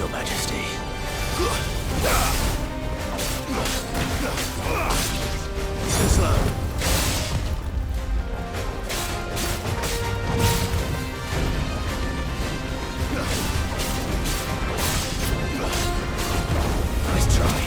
Your Majesty. Too slow. Nice try.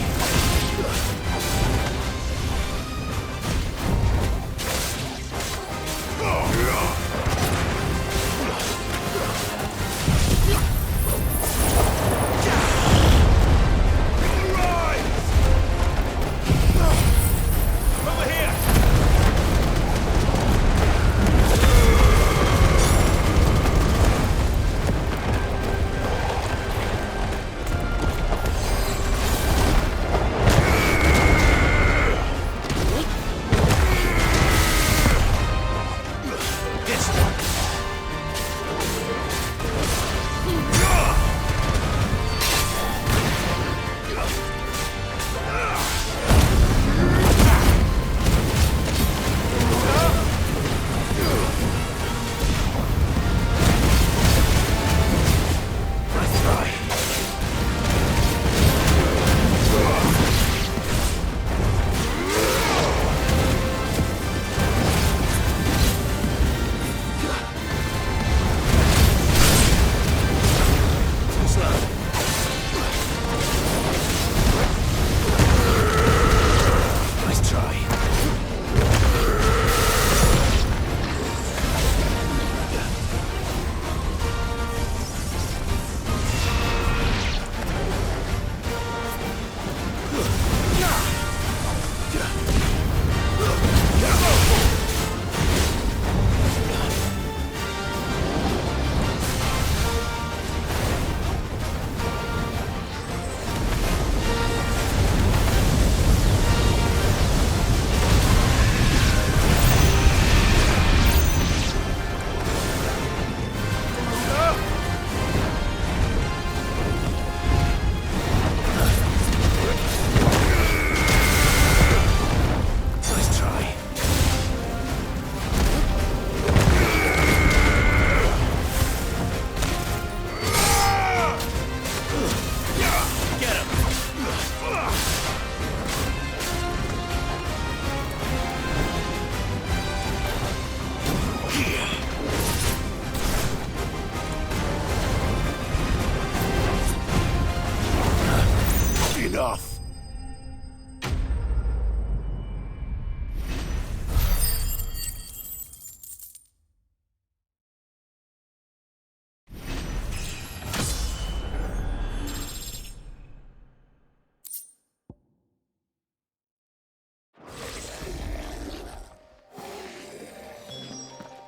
Enough.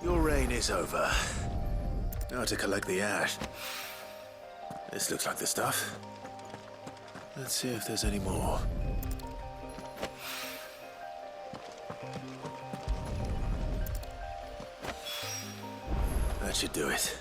Your reign is over. Now to collect the ash. This looks like the stuff. Let's see if there's any more. That should do it.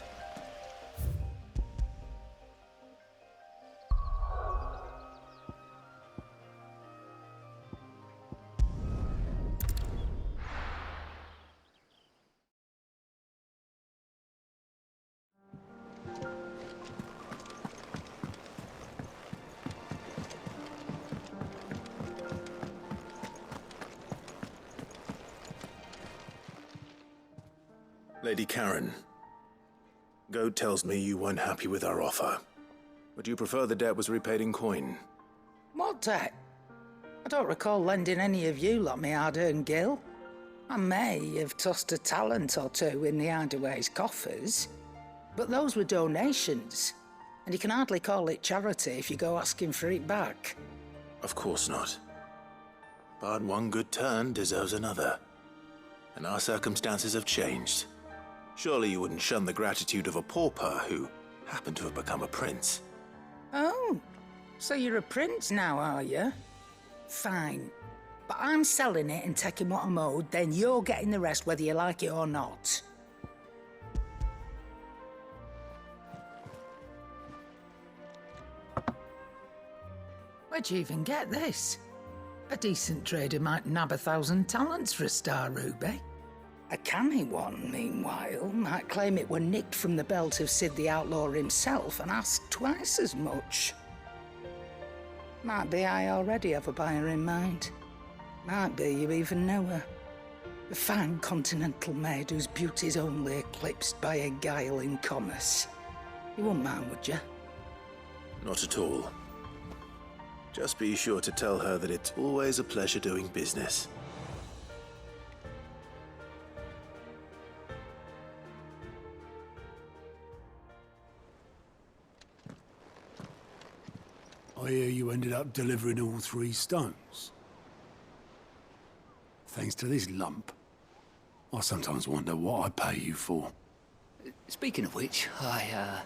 Lady Karen, Goad tells me you weren't happy with our offer. Would you prefer the debt was repaid in coin? What debt? I don't recall lending any of you lot me hard-earned gil. I may have tossed a talent or two in the Hideaway's coffers, but those were donations, and you can hardly call it charity if you go asking for it back. Of course not. But one good turn deserves another. And our circumstances have changed. Surely you wouldn't shun the gratitude of a pauper who happened to have become a prince. Oh, so you're a prince now, are you? Fine. But I'm selling it and taking what I'm owed, then you're getting the rest whether you like it or not. Where'd you even get this? A decent trader might nab 1,000 talents for a star ruby. A canny one, meanwhile, might claim it were nicked from the belt of Sid the Outlaw himself and ask twice as much. Might be I already have a buyer in mind. Might be you even know her. A fine continental maid whose beauty's only eclipsed by a guile in commerce. You wouldn't mind, would you? Not at all. Just be sure to tell her that it's always a pleasure doing business. I hear you ended up delivering all 3 stones. Thanks to this lump. I sometimes wonder what I pay you for. Speaking of which, I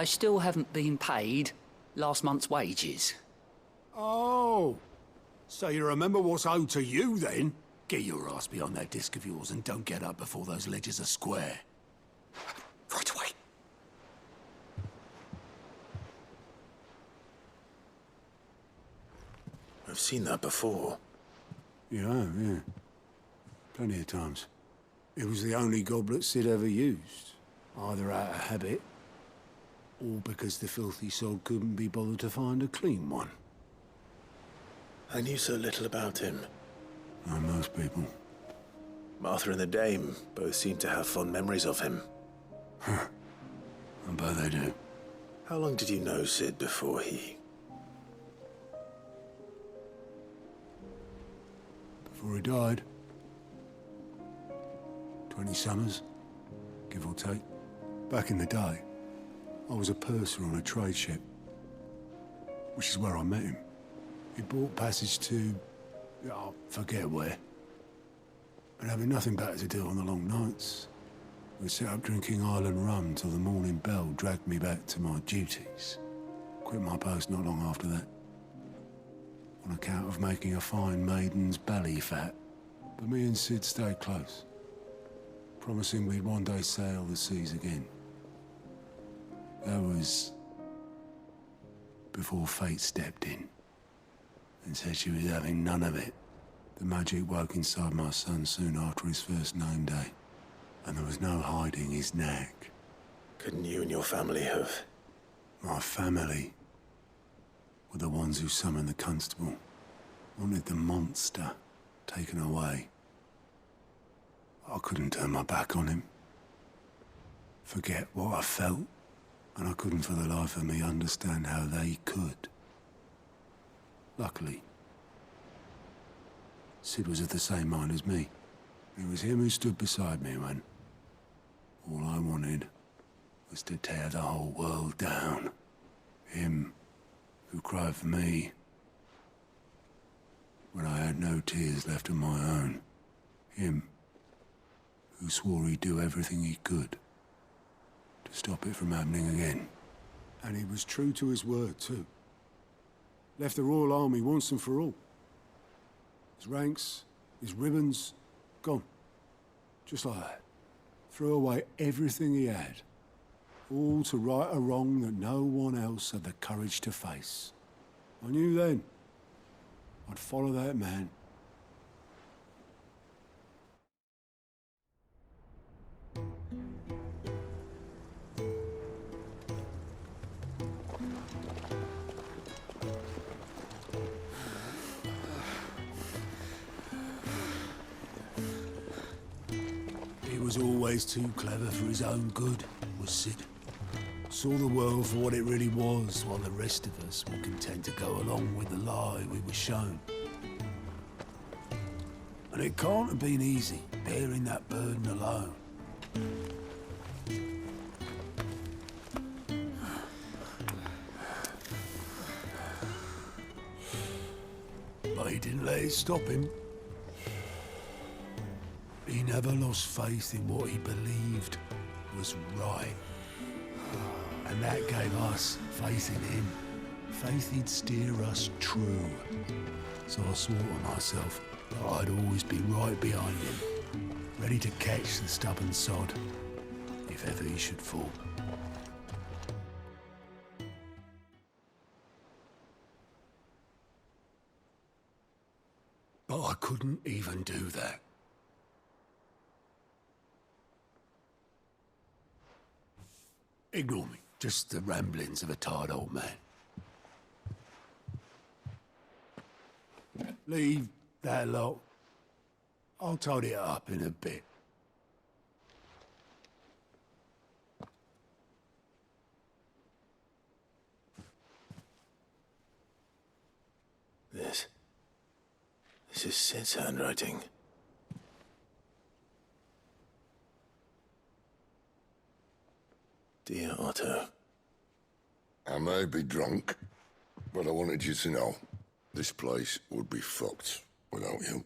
still haven't been paid last month's wages. Oh, so you remember what's owed to you then? Get your ass behind that disc of yours and don't get up before those ledgers are square. Right away. I've seen that before. Yeah. Plenty of times. It was the only goblet Sid ever used. Either out of habit, or because the filthy sod couldn't be bothered to find a clean one. I knew so little about him. Like most people. Martha and the Dame both seem to have fond memories of him. I bet they do. How long did you know Sid before he... Before he died. 20 summers, give or take. Back in the day, I was a purser on a trade ship, which is where I met him. He bought passage to... I forget where. And having nothing better to do on the long nights, we'd sit up drinking island rum till the morning bell dragged me back to my duties. Quit my post not long after that. On account of making a fine maiden's belly fat. But me and Sid stayed close, promising we'd one day sail the seas again. That was before fate stepped in and said she was having none of it. The magic woke inside my son soon after his first name day, and there was no hiding his knack. Couldn't you and your family have... My family were the ones who summoned the constable, wanted the monster taken away. I couldn't turn my back on him, forget what I felt, and I couldn't for the life of me understand how they could. Luckily, Sid was of the same mind as me. It was him who stood beside me when all I wanted was to tear the whole world down. Him who cried for me when I had no tears left of my own. Him who swore he'd do everything he could to stop it from happening again. And he was true to his word, too. Left the Royal Army once and for all. His ranks, his ribbons, gone. Just like that. Threw away everything he had. All to right a wrong that no one else had the courage to face. I knew then I'd follow that man. He was always too clever for his own good, was Sid. Saw the world for what it really was, while the rest of us were content to go along with the lie we were shown. And it can't have been easy, bearing that burden alone. But he didn't let it stop him. He never lost faith in what he believed was right. And that gave us faith in him. Faith he'd steer us true. So I swore to myself that I'd always be right behind him, ready to catch the stubborn sod, if ever he should fall. But I couldn't even do that. Ignore me. Just the ramblings of a tired old man. Leave that lot. I'll tidy it up in a bit. This is Sid's handwriting. Dear Otto. I may be drunk, but I wanted you to know this place would be fucked without you.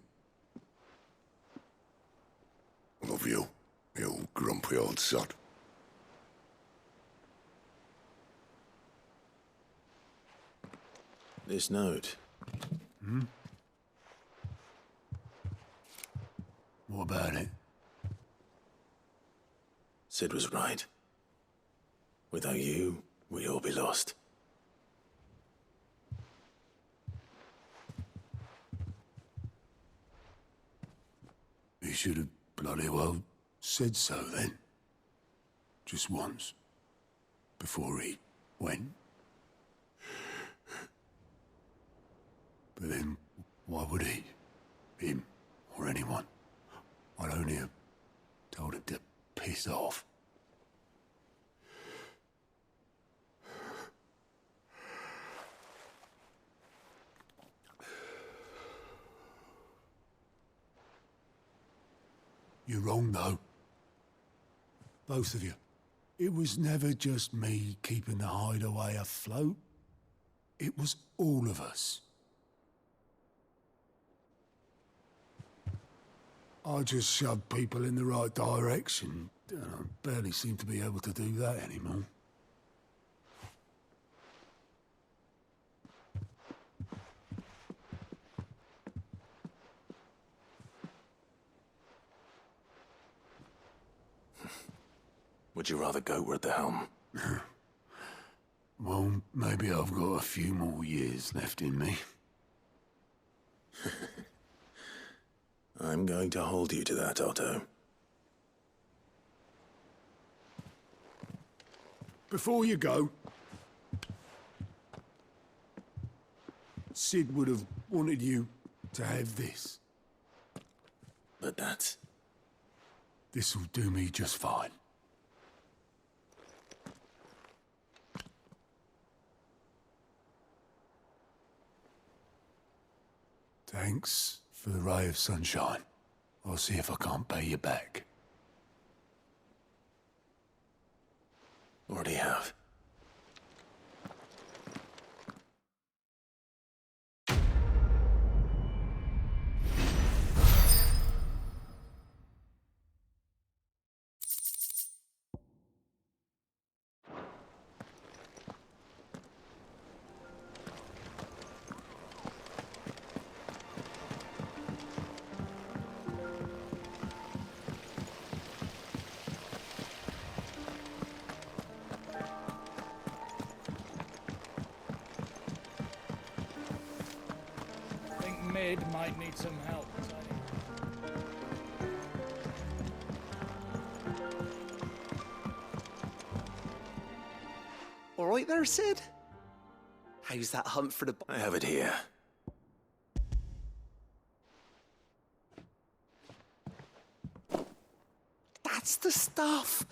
I love you, you grumpy old sod. This note. What about it? Sid was right. Without you, we'd all be lost. He should have bloody well said so then. Just once. Before he went. But then, why would he? Him, or anyone? I'd only have told him to piss off. You're wrong, though. Both of you. It was never just me keeping the hideaway afloat. It was all of us. I just shoved people in the right direction. I barely seem to be able to do that anymore. Would you rather go at the helm? Well, maybe I've got a few more years left in me. I'm going to hold you to that, Otto. Before you go, Sid would have wanted you to have this. But that's... This'll do me just fine. Thanks for the ray of sunshine. I'll see if I can't pay you back. Already have. Mid might need some help. All right there, Sid? How's that hunt for the... I have it here. That's the stuff.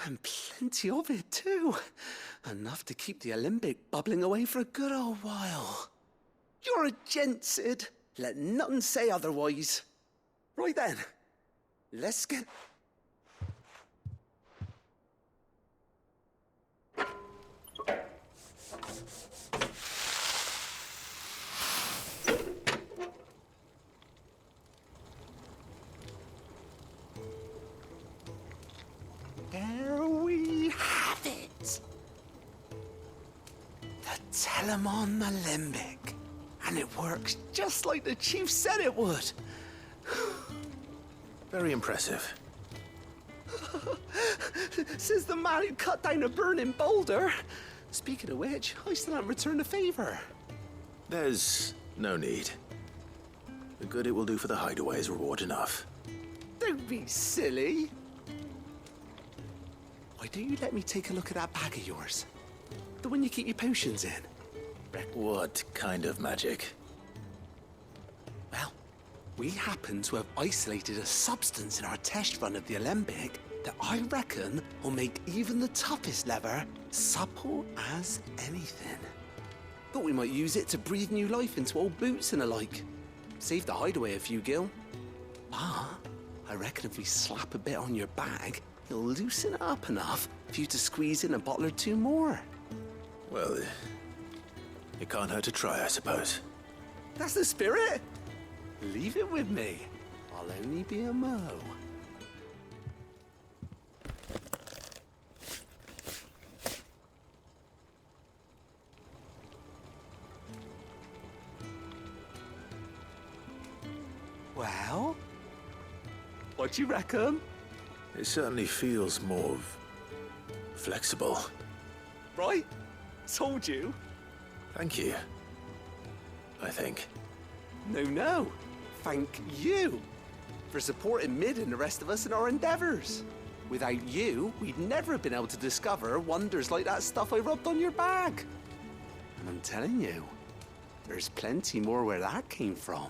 And plenty of it, too. Enough to keep the Olympic bubbling away for a good old while. You're a gent, Sid. Let nothing say otherwise. Right then, let's get... There we have it. The Telemon Alembic. And it works just like the chief said it would. Very impressive. Says the man who cut down a burning boulder. Speaking of which, I still haven't returned the favor. There's no need. The good it will do for the hideaway is reward enough. Don't be silly. why don't you let me take a look at that bag of yours? The one you keep your potions in. What kind of magic? Well, we happen to have isolated a substance in our test run of the Alembic that I reckon will make even the toughest leather supple as anything. Thought we might use it to breathe new life into old boots and the like. Save the hideaway a few gil. But I reckon if we slap a bit on your bag, it'll loosen it up enough for you to squeeze in a bottle or two more. Well, it can't hurt to try, I suppose. That's the spirit. Leave it with me. I'll only be a mo. Well, what do you reckon? It certainly feels more flexible. Right? Told you. Thank you. I think. No. Thank you for supporting Mid and the rest of us in our endeavors. Without you, we'd never have been able to discover wonders like that stuff I rubbed on your bag. And I'm telling you, there's plenty more where that came from.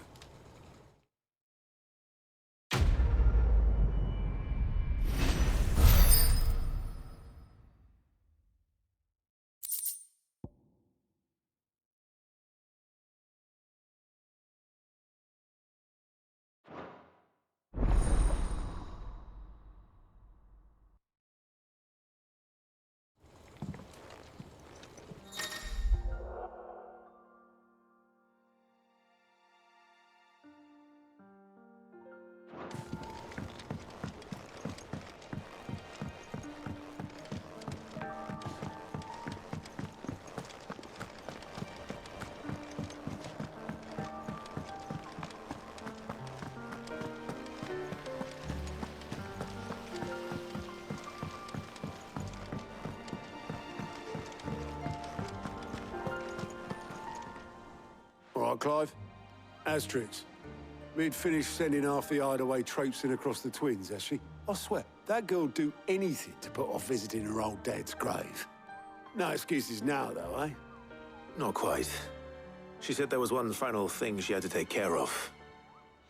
All right, Clive. Asterix. Mid finished sending half the hideaway traipsing across the twins, has she? I swear, that girl'd do anything to put off visiting her old dad's grave. No excuses now, though, eh? Not quite. She said there was one final thing she had to take care of.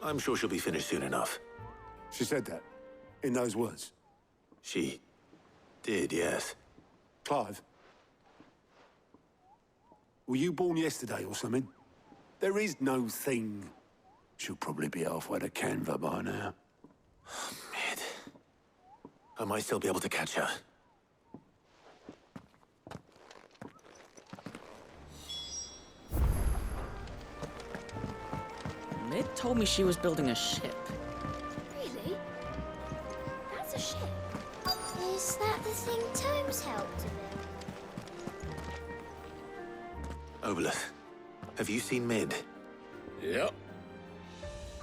I'm sure she'll be finished soon enough. She said that, in those words. She did, yes. Clive. Were you born yesterday or something? There is no thing. She'll probably be halfway to Canva by now. Mid. I might still be able to catch her. Mid told me she was building a ship. Really? That's a ship. Is that the thing Tomes helped with? Obeleth, have you seen Mid? Yep.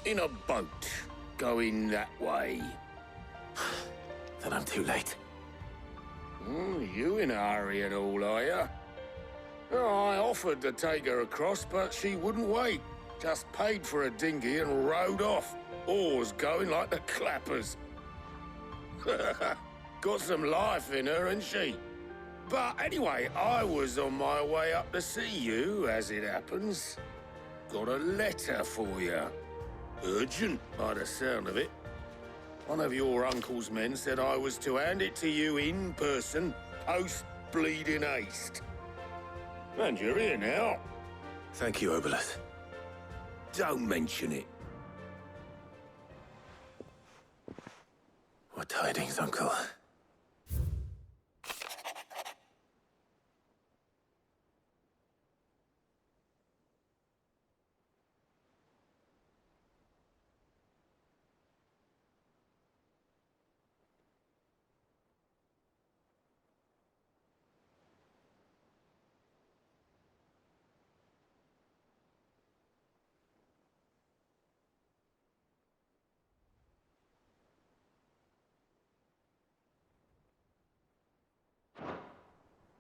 In a boat, going that way. Then I'm too late. You in a hurry at all, are you? Oh, I offered to take her across, but she wouldn't wait. Just paid for a dinghy and rowed off. Oars going like the clappers. Got some life in her, ain't she? But anyway, I was on my way up to see you, as it happens. Got a letter for you. Urgent, by the sound of it. One of your uncle's men said I was to hand it to you in person, post-bleeding haste. And you're here now. Thank you, Obeleth. Don't mention it. What tidings, Uncle?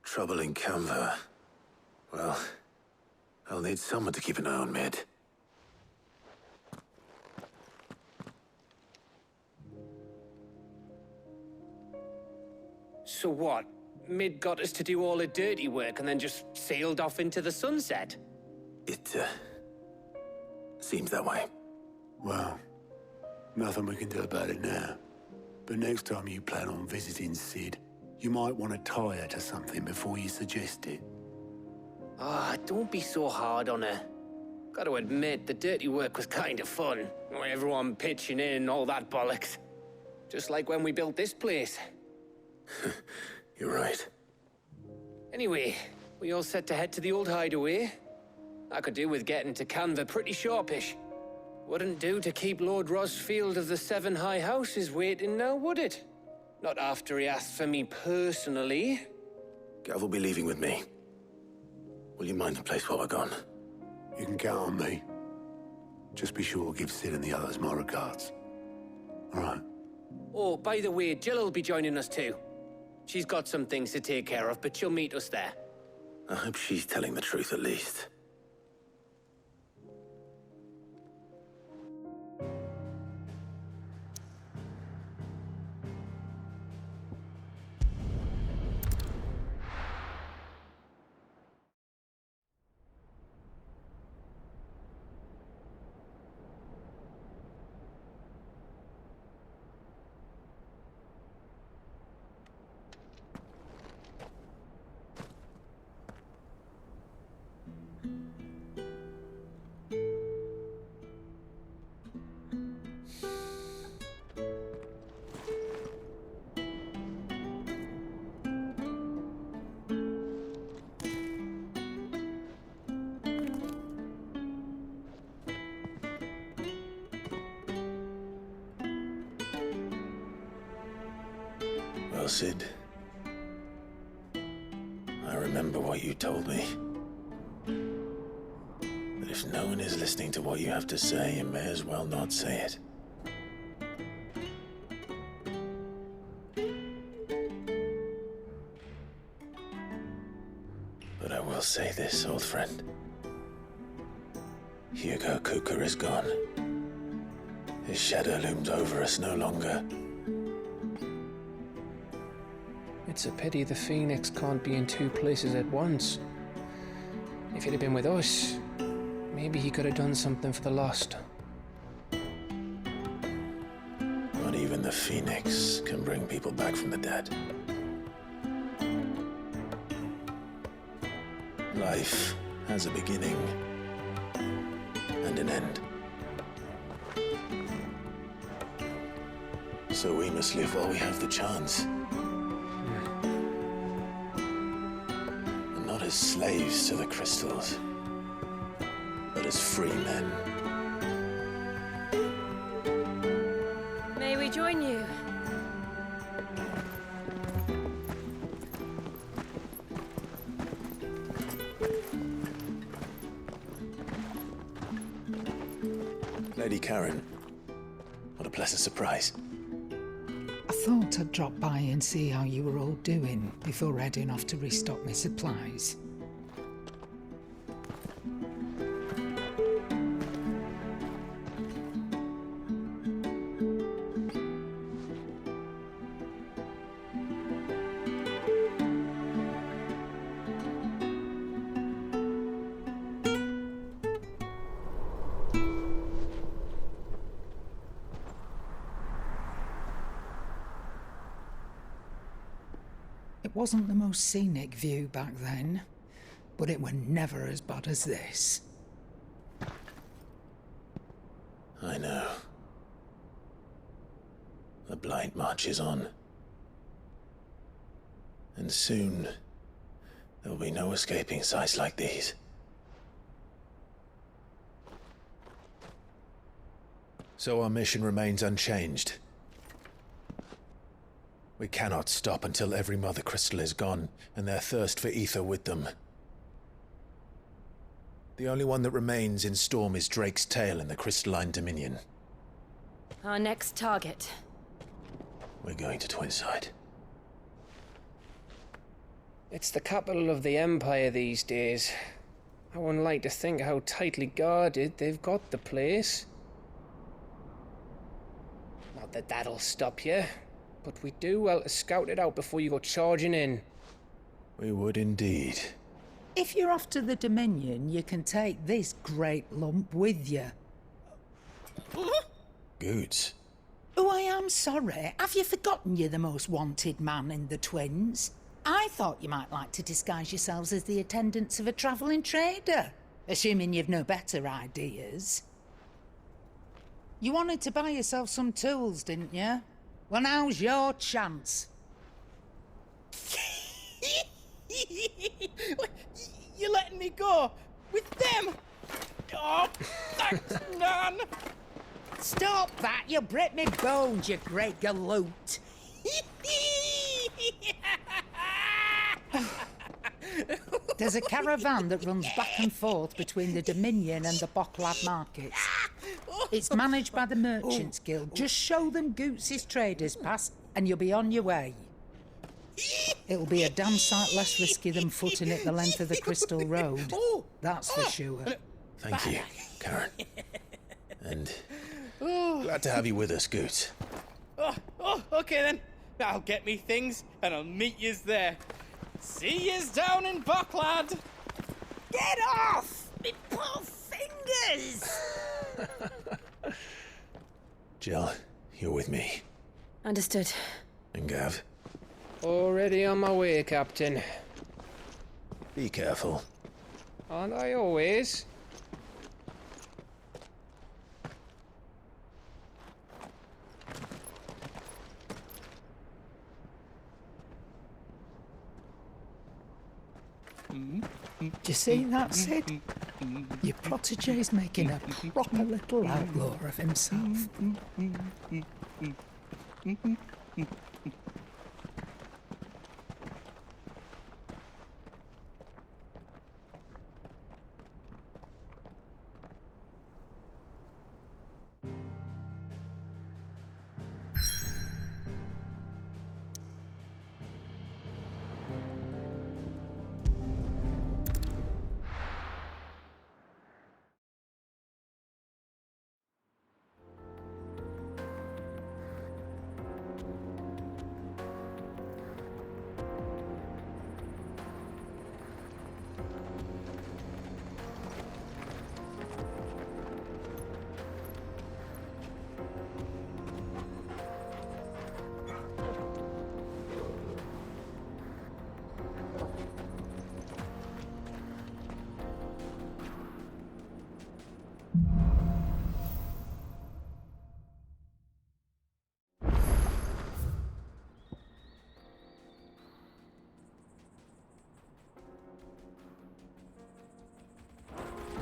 Trouble in Canva. Well, I'll need someone to keep an eye on Mid. So what? Mid got us to do all the dirty work and then just sailed off into the sunset? It, seems that way. Well, nothing we can do about it now. But next time you plan on visiting Sid, you might want to tie her to something before you suggest it. Ah, don't be so hard on her. Gotta admit, the dirty work was kind of fun. Everyone pitching in, all that bollocks. Just like when we built this place. You're right. Anyway, we all set to head to the old hideaway. I could do with getting to Canva pretty sharpish. Wouldn't do to keep Lord Rosfield of the Seven High Houses waiting now, would it? Not after he asked for me personally. Gav will be leaving with me. Will you mind the place while we're gone? You can count on me. Just be sure to give Sid and the others my regards. All right. Oh, by the way, Jill will be joining us too. She's got some things to take care of, but she'll meet us there. I hope she's telling the truth at least. Well, Sid, I remember what you told me. That if no one is listening to what you have to say, you may as well not say it. But I will say this, old friend. Hugo Cooker is gone. His shadow looms over us no longer. It's a pity the Phoenix can't be in two places at once. If he'd have been with us, maybe he could have done something for the lost. Not even the Phoenix can bring people back from the dead. Life has a beginning and an end. So we must live while we have the chance. And not as slaves to the crystals, but as free men. May we join you? Lady Karen, what a pleasant surprise. I thought I'd drop by and see how you were all doing before heading off to restock my supplies. It wasn't the most scenic view back then, but it were never as bad as this. I know. The blight marches on. And soon, there'll be no escaping sights like these. So our mission remains unchanged. We cannot stop until every Mother Crystal is gone, and their thirst for ether with them. The only one that remains in Storm is Drake's tail in the Crystalline Dominion. Our next target. We're going to Twinside. It's the capital of the Empire these days. I wouldn't like to think how tightly guarded they've got the place. Not that that'll stop you. but we'd do well to scout it out before you go charging in. We would indeed. If you're off to the Dominion, you can take this great lump with you. Goods. Oh, I am sorry. Have you forgotten you're the most wanted man in the Twins? I thought you might like to disguise yourselves as the attendants of a travelling trader, assuming you've no better ideas. You wanted to buy yourself some tools, didn't you? Well, now's your chance. You're letting me go with them? Oh, thanks, Nan. Stop that! You'll break me bones, you great galoot. There's a caravan that runs back and forth between the Dominion and the Bocklad markets. It's managed by the Merchants Guild. Just show them Goots' traders pass and you'll be on your way. It'll be a damn sight less risky than footing it the length of the Crystal Road. That's for sure. Thank you, Karen. And glad to have you with us, Goots. Okay then. I'll get me things and I'll meet yous there. See yous down in Bocklad. Get off! Me poor fingers! Jill, you're with me. Understood. And Gav, Already on my way, Captain. be careful. Aren't I always? Do you see that, Sid? Your protege's making a proper little outlaw of himself.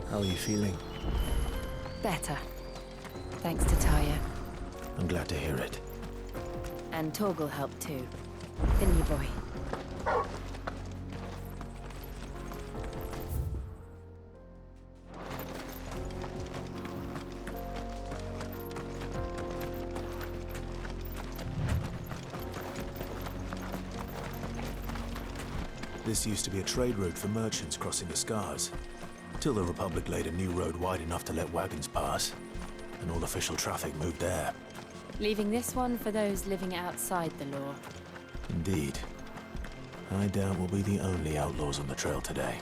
How are you feeling? Better. Thanks to Taya. I'm glad to hear it. And Torgal helped too. Didn't you, boy? This used to be a trade route for merchants crossing the Scars, till the Republic laid a new road wide enough to let wagons pass, and all official traffic moved there. Leaving this one for those living outside the law. Indeed. I doubt we'll be the only outlaws on the trail today.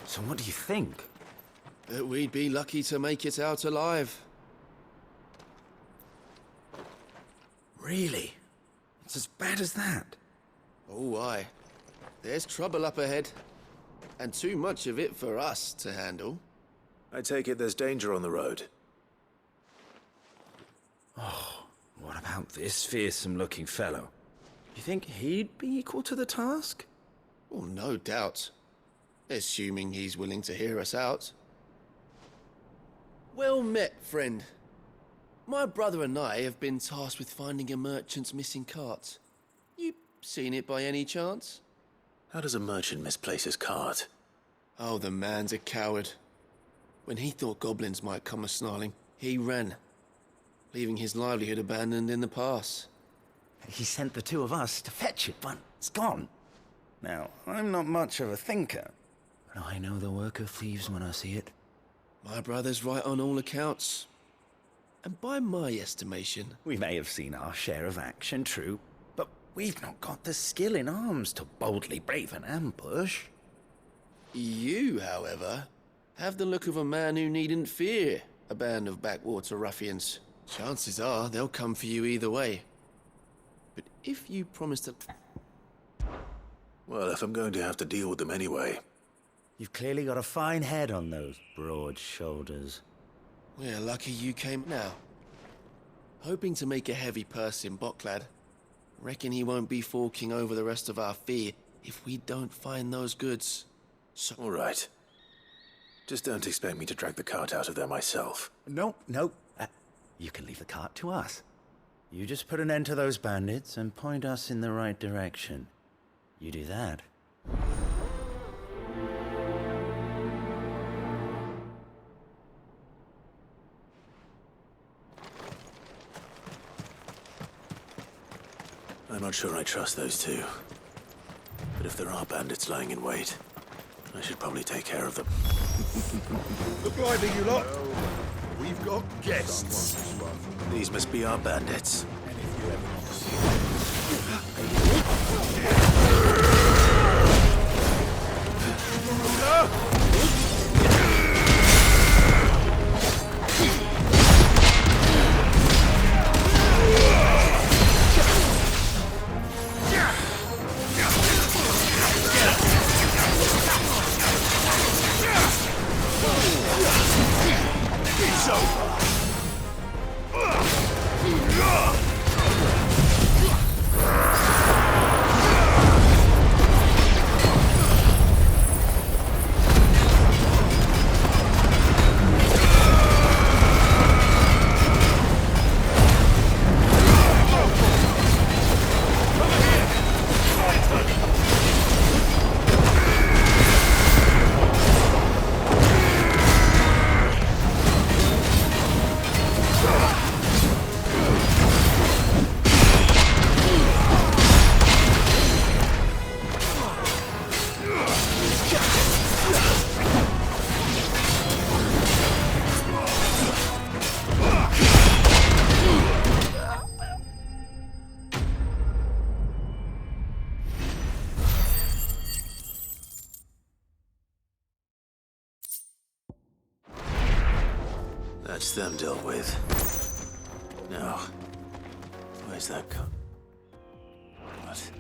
So what do you think? That we'd be lucky to make it out alive. Really? It's as bad as that? Oh, aye. There's trouble up ahead. And too much of it for us to handle. I take it there's danger on the road. Oh, what about this fearsome-looking fellow? You think he'd be equal to the task? Well, no doubt. Assuming he's willing to hear us out. Well met, friend. My brother and I have been tasked with finding a merchant's missing cart. You seen it by any chance? How does a merchant misplace his cart? Oh, the man's a coward. When he thought goblins might come a-snarling, he ran, leaving his livelihood abandoned in the pass. He sent the two of us to fetch it, but it's gone. Now, I'm not much of a thinker, but I know the work of thieves when I see it. My brother's right on all accounts. And by my estimation... We may have seen our share of action, true, but we've not got the skill in arms to boldly brave an ambush. You, however, have the look of a man who needn't fear a band of backwater ruffians. Chances are they'll come for you either way. But if you promise to... Well, if I'm going to have to deal with them anyway... You've clearly got a fine head on those broad shoulders. We're lucky you came now. Hoping to make a heavy purse in Bocklad. Reckon he won't be forking over the rest of our fee if we don't find those goods. So... All right. Just don't expect me to drag the cart out of there myself. No. You can leave the cart to us. You just put an end to those bandits and point us in the right direction. You do that. I'm not sure I trust those two. But if there are bandits lying in wait, I should probably take care of them. Look lively, you lot. We've got guests. These must be our bandits. That's them dealt with. Now, where's that What?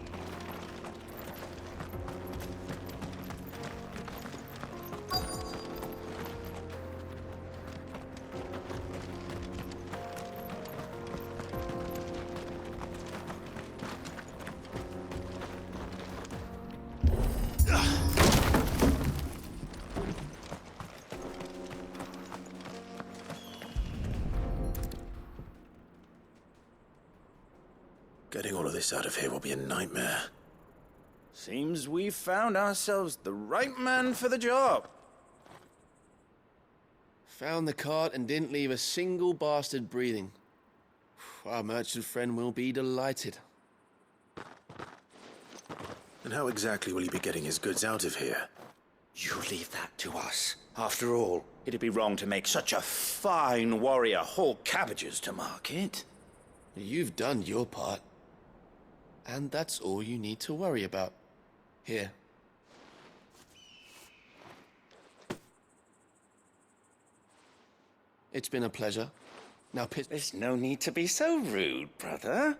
Getting all of this out of here will be a nightmare. Seems we've found ourselves the right man for the job. Found the cart and didn't leave a single bastard breathing. Our merchant friend will be delighted. And how exactly will he be getting his goods out of here? You leave that to us. After all, it'd be wrong to make such a fine warrior haul cabbages to market. You've done your part. And that's all you need to worry about. Here. It's been a pleasure. Now, There's no need to be so rude, brother.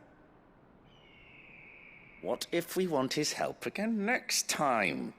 What if we want his help again next time?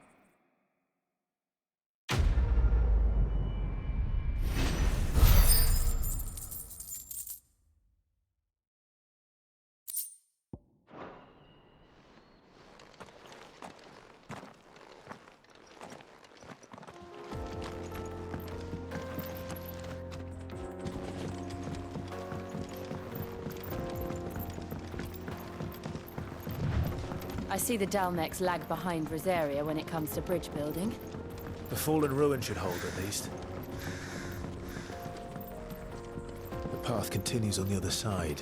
I see the Dalmex lag behind Rosaria when it comes to bridge building. The fallen ruin should hold, at least. The path continues on the other side.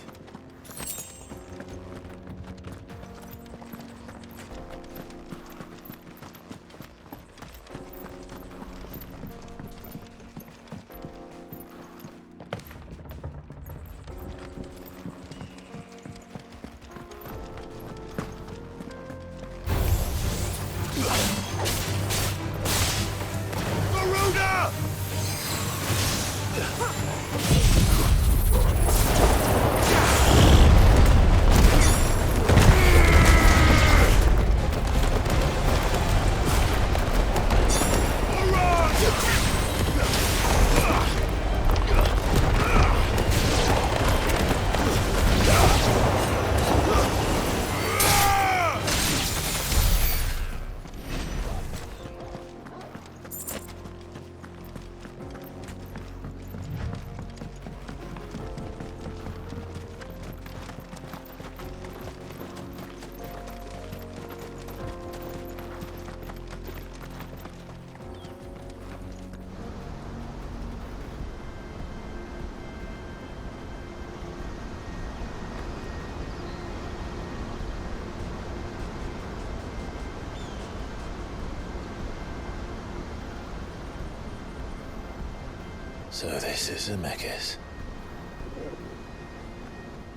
So this is Zemeckis.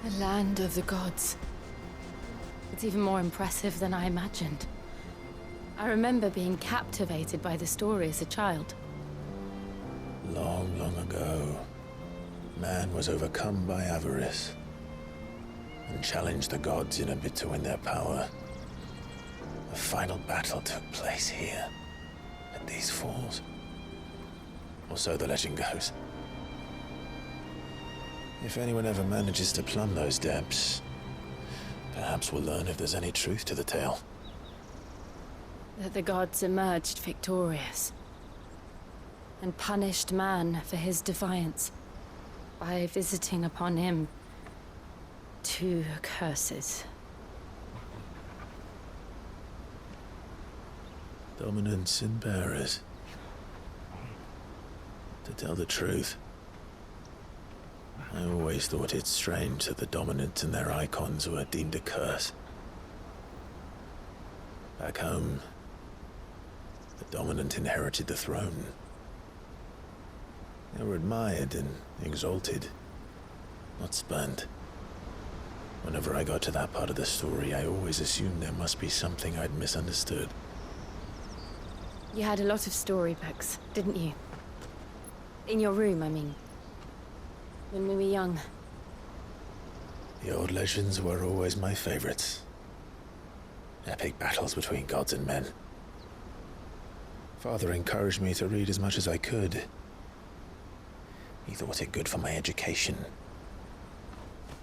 The land of the gods. It's even more impressive than I imagined. I remember being captivated by the story as a child. Long, long ago, man was overcome by avarice and challenged the gods in a bid to win their power. The final battle took place here, at these falls. Or so the legend goes. If anyone ever manages to plumb those depths, perhaps we'll learn if there's any truth to the tale. That the gods emerged victorious and punished man for his defiance by visiting upon him 2 curses. Dominants and bearers. To tell the truth, I always thought it strange that the dominants and their icons were deemed a curse. Back home, the dominant inherited the throne. They were admired and exalted, not spurned. Whenever I got to that part of the story, I always assumed there must be something I'd misunderstood. You had a lot of storybooks, didn't you? In your room, I mean. When we were young. The old legends were always my favorites. Epic battles between gods and men. Father encouraged me to read as much as I could. He thought it good for my education.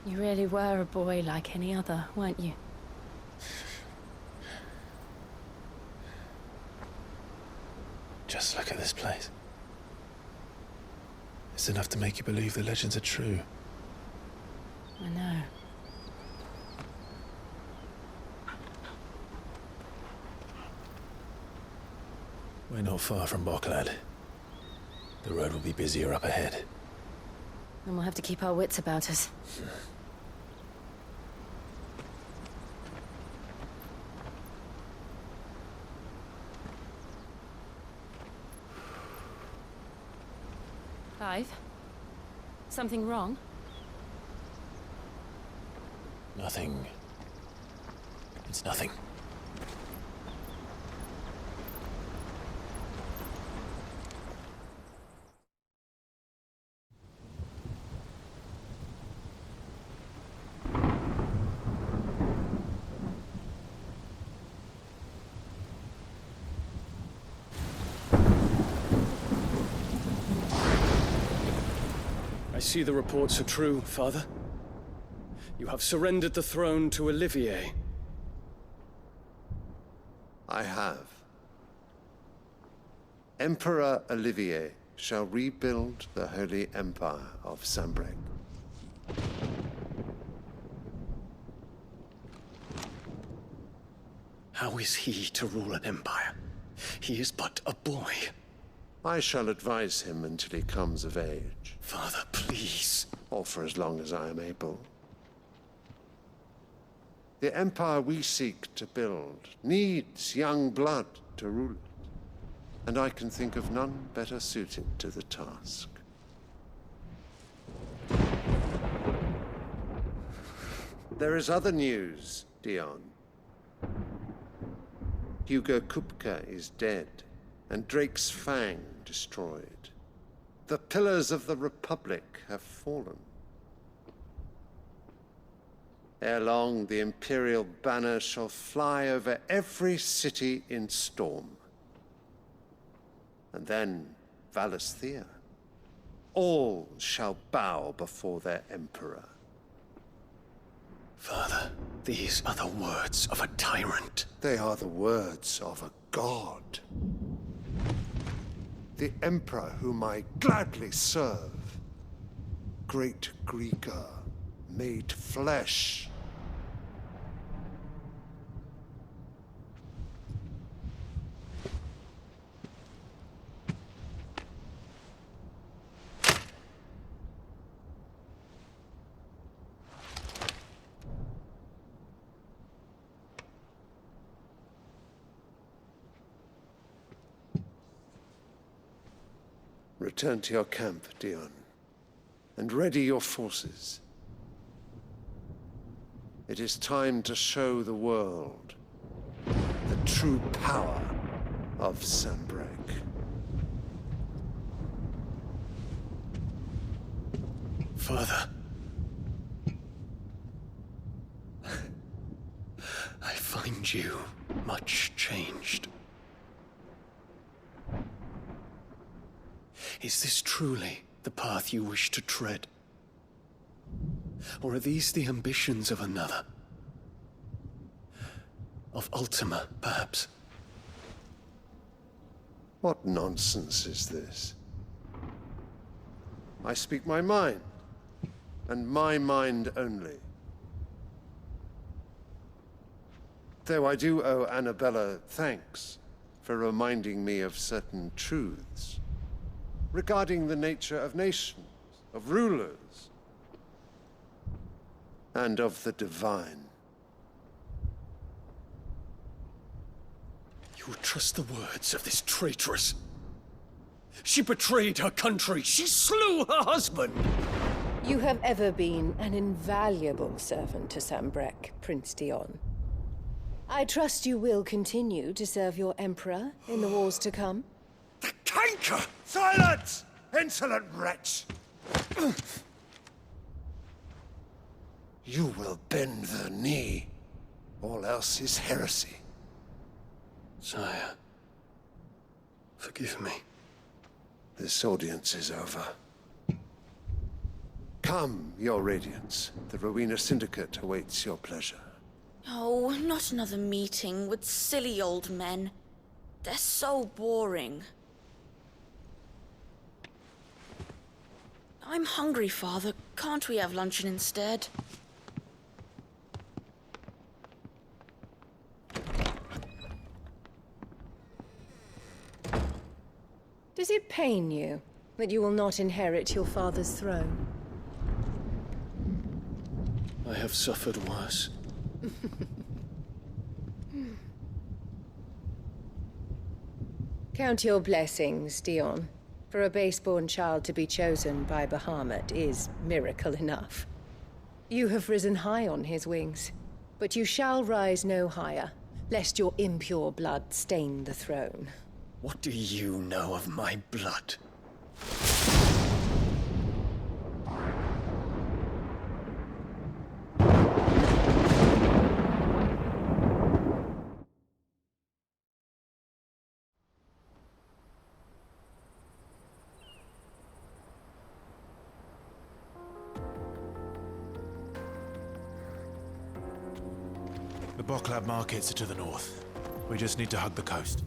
You really were a boy like any other, weren't you? Just look at this place. It's enough to make you believe the legends are true. I know. We're not far from Boklad. The road will be busier up ahead. And we'll have to keep our wits about us. Clive? Something wrong? Nothing. It's nothing. see the reports are true, Father. You have surrendered the throne to Olivier. I have. Emperor Olivier shall rebuild the Holy Empire of Sanbreque. How is he to rule an empire? He is but a boy. I shall advise him until he comes of age. Father, please. Or for as long as I am able. The empire we seek to build needs young blood to rule it, and I can think of none better suited to the task. There is other news, Dion. Hugo Kupka is dead, and Drake's Fang destroyed. The pillars of the Republic have fallen. Ere long, the Imperial banner shall fly over every city in Storm. And then Valisthea. All shall bow before their Emperor. Father, these are the words of a tyrant. They are the words of a god. The Emperor whom I gladly serve. Great Greeker, made flesh. Return to your camp, Dion, and ready your forces. It is time to show the world the true power of Sanbreque. Father. I find you much changed. Is this truly the path you wish to tread? Or are these the ambitions of another? Of Ultima, perhaps? What nonsense is this? I speak my mind, and my mind only. Though I do owe Annabella thanks for reminding me of certain truths regarding the nature of nations, of rulers, and of the divine. You would trust the words of this traitress? She betrayed her country. She slew her husband. You have ever been an invaluable servant to Sanbreque, Prince Dion. I trust you will continue to serve your Emperor in the wars to come. The canker! Silence! Insolent wretch! You will bend the knee. All else is heresy. Sire, forgive me. This audience is over. Come, your Radiance. The Rowena Syndicate awaits your pleasure. Oh, not another meeting with silly old men. They're so boring. I'm hungry, Father. Can't we have luncheon instead? Does it pain you that you will not inherit your father's throne? I have suffered worse. Count your blessings, Dion. For a base-born child to be chosen by Bahamut is miracle enough. You have risen high on his wings, but you shall rise no higher, lest your impure blood stain the throne. What do you know of my blood? The Boklab markets are to the north. We just need to hug the coast.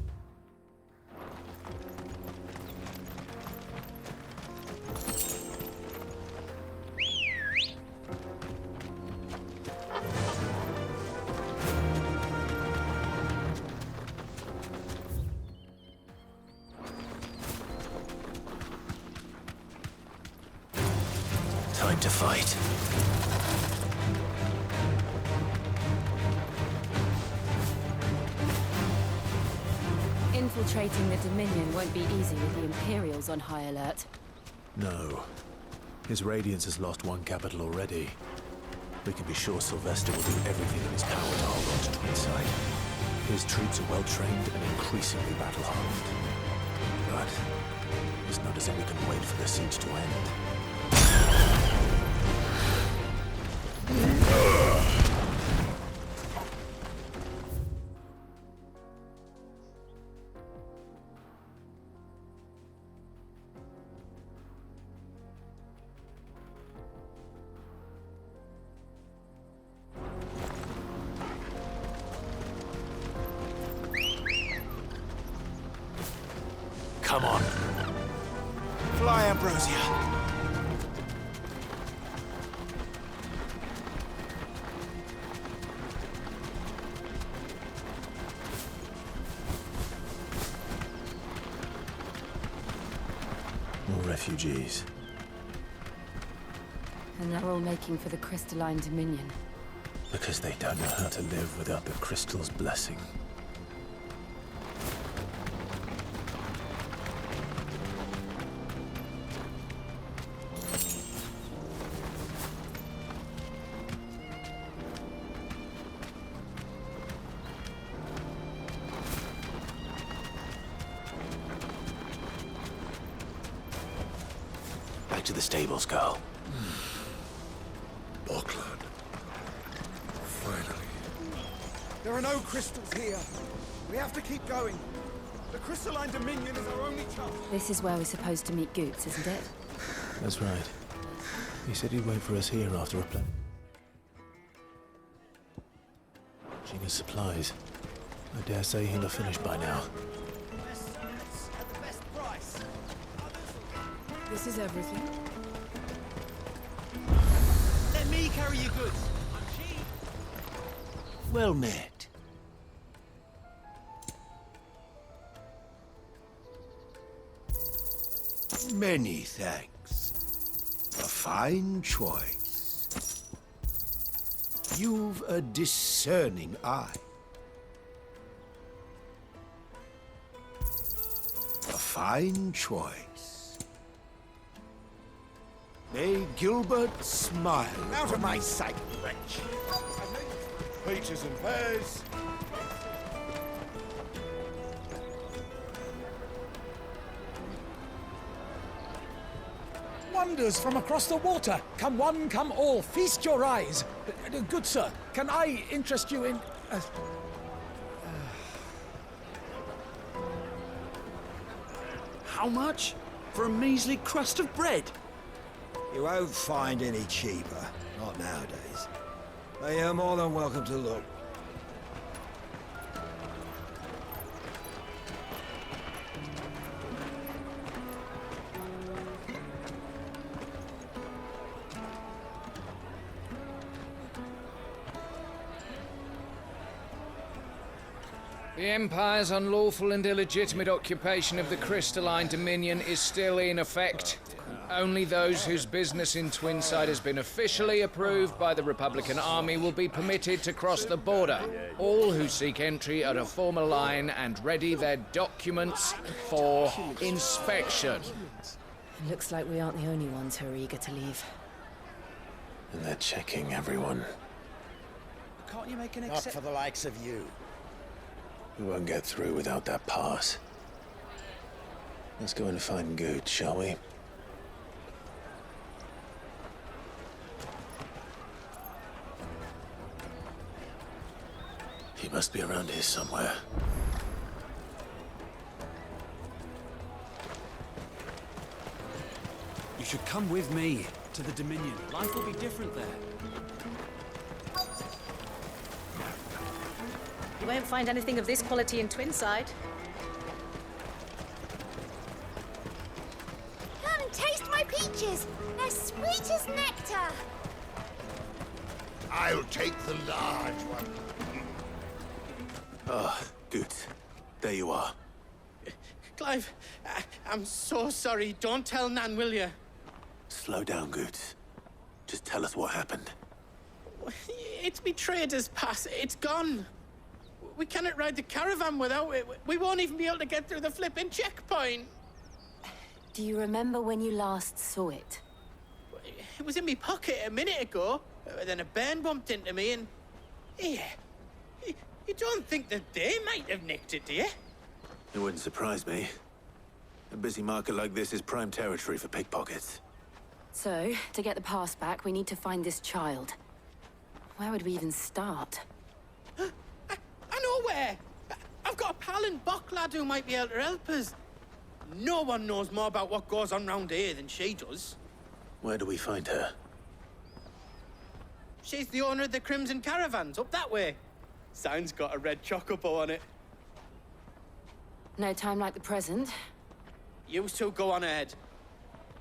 Time to fight. Infiltrating the Dominion won't be easy with the Imperials on high alert. No. His Radiance has lost one capital already. We can be sure Sylvester will do everything in his power to hold on to Twinside. His troops are well-trained and increasingly battle-hardened. But it's not as if we can wait for the siege to end. Come on. Fly, Ambrosia. More refugees. And they're all making for the Crystalline Dominion. Because they don't know how to live without the Crystal's blessing. Back to the stables, girl. Auckland. Finally. There are no crystals here. We have to keep going. The Crystalline Dominion is our only chance. This is where we're supposed to meet Goots, isn't it? That's right. He said he'd wait for us here after a plan. His supplies. I dare say he'll have finished by now. This is everything. Let me carry your goods. I'm cheap. Well met. Many thanks. A fine choice. You've a discerning eye. A fine choice. May Gilbert smile. Out of my sight, wretch. Peaches and pears. Wonders from across the water. Come one, come all. Feast your eyes. Good sir, can I interest you in... How much? For a measly crust of bread? You won't find any cheaper. Not nowadays. But you're more than welcome to look. The Empire's unlawful and illegitimate occupation of the Crystalline Dominion is still in effect. Only those whose business in Twinside has been officially approved by the Republican Army will be permitted to cross the border. All who seek entry are to form a line and ready their documents for inspection. Looks like we aren't the only ones who are eager to leave. And they're checking everyone. Can't you make an Not for the likes of you. We won't get through without that pass. Let's go and find Good, shall we? He must be around here somewhere. You should come with me to the Dominion. Life will be different there. You won't find anything of this quality in Twinside. Come and taste my peaches. They're sweet as nectar. I'll take the large one. Ah, good. There you are. Clive, I'm so sorry. Don't tell Nan, will you? Slow down, Goots. Just tell us what happened. It's me trader's pass. It's gone. We cannot ride the caravan without it. We won't even be able to get through the flipping checkpoint. Do you remember when you last saw it? It was in my pocket a minute ago. Then a bairn bumped into me and... Yeah. You don't think that they might have nicked it, do you? It wouldn't surprise me. A busy market like this is prime territory for pickpockets. So, to get the pass back, we need to find this child. Where would we even start? I know where! I've got a pal in Bocklad who might be able to help us. No one knows more about what goes on round here than she does. Where do we find her? She's the owner of the Crimson Caravans, up that way. Sign's got a red chocobo on it. No time like the present. You two go on ahead.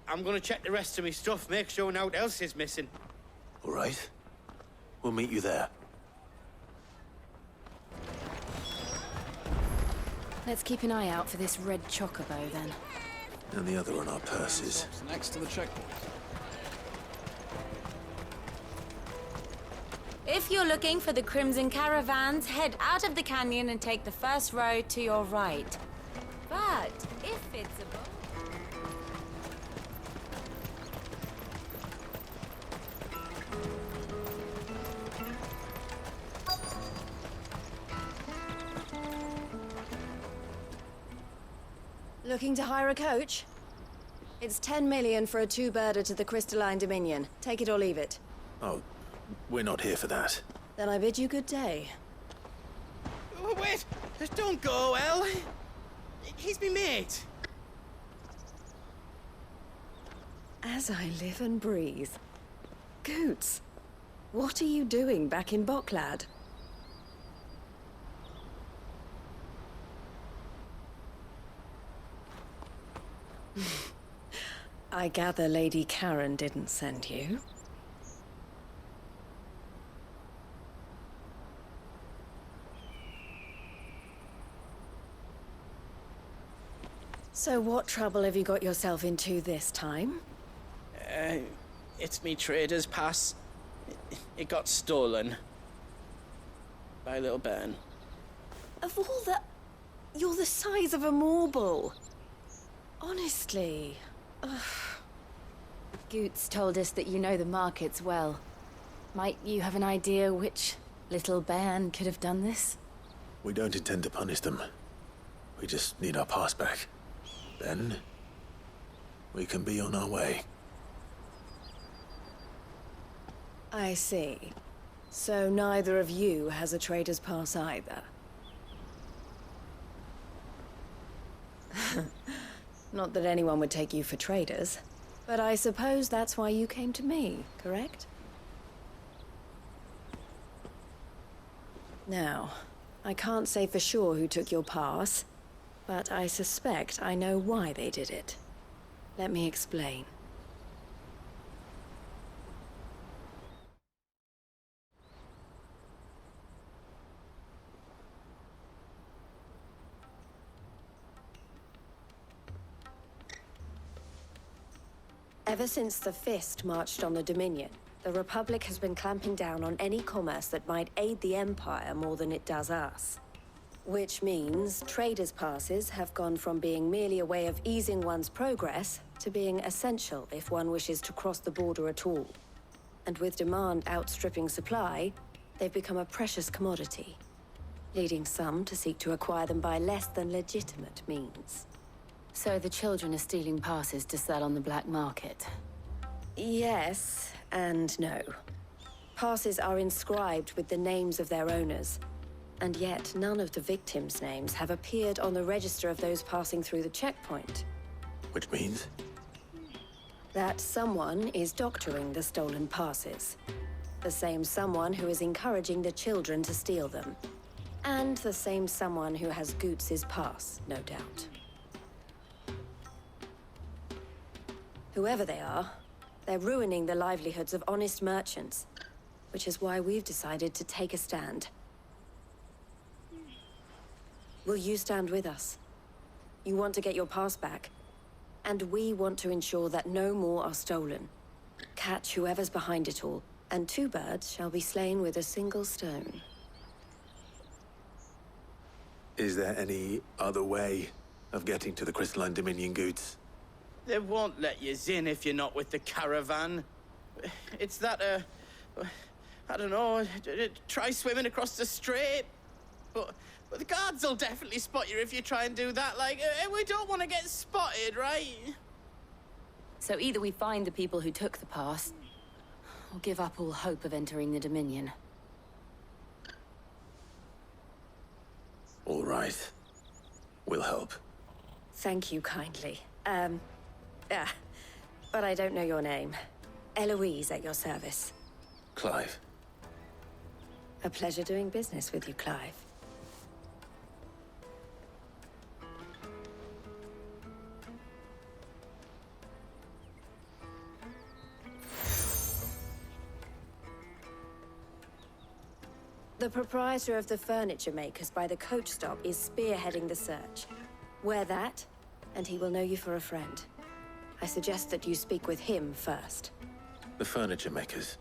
I'm gonna check the rest of my stuff, make sure naught else is missing. All right. We'll meet you there. Let's keep an eye out for this red chocobo, then. And the other on our purses. Next to the checkpoint. If you're looking for the Crimson Caravans, head out of the canyon and take the first road to your right. But if it's a boat... Looking to hire a coach? It's 10 million for a two-birder to the Crystalline Dominion. Take it or leave it. Oh, we're not here for that. Then I bid you good day. Oh, wait! Don't go, El! He's me mate. As I live and breathe. Goots, what are you doing back in Bocklad? I gather Lady Karen didn't send you. So what trouble have you got yourself into this time? It's me trader's pass. It got stolen. By a little bairn. Of all the... You're the size of a marble. Honestly. Ugh. Goots told us that you know the markets well. Might you have an idea which little bairn could have done this? We don't intend to punish them. We just need our pass back. Then, we can be on our way. I see. So neither of you has a trader's pass either. Not that anyone would take you for traders, but I suppose that's why you came to me, correct? Now, I can't say for sure who took your pass, but I suspect I know why they did it. Let me explain. Ever since the Fist marched on the Dominion, the Republic has been clamping down on any commerce that might aid the Empire more than it does us. Which means traders' passes have gone from being merely a way of easing one's progress to being essential if one wishes to cross the border at all. And with demand outstripping supply, they've become a precious commodity, leading some to seek to acquire them by less than legitimate means. So the children are stealing passes to sell on the black market? Yes and no. Passes are inscribed with the names of their owners, and yet none of the victims' names have appeared on the register of those passing through the checkpoint. Which means? That someone is doctoring the stolen passes. The same someone who is encouraging the children to steal them. And the same someone who has Goots's pass, no doubt. Whoever they are, they're ruining the livelihoods of honest merchants, which is why we've decided to take a stand. Will you stand with us? You want to get your pass back, and we want to ensure that no more are stolen. Catch whoever's behind it all, and 2 birds shall be slain with a single stone. Is there any other way of getting to the Crystalline Dominion goods? They won't let you in if you're not with the caravan. It's that, I don't know, try swimming across the strait. But the guards will definitely spot you if you try and do that. Like, we don't want to get spotted, right? So either we find the people who took the pass, or give up all hope of entering the Dominion. All right. We'll help. Thank you kindly. But I don't know your name. Eloise at your service. Clive. A pleasure doing business with you, Clive. The proprietor of the furniture makers by the coach stop is spearheading the search. Wear that, and he will know you for a friend. I suggest that you speak with him first. The furniture makers.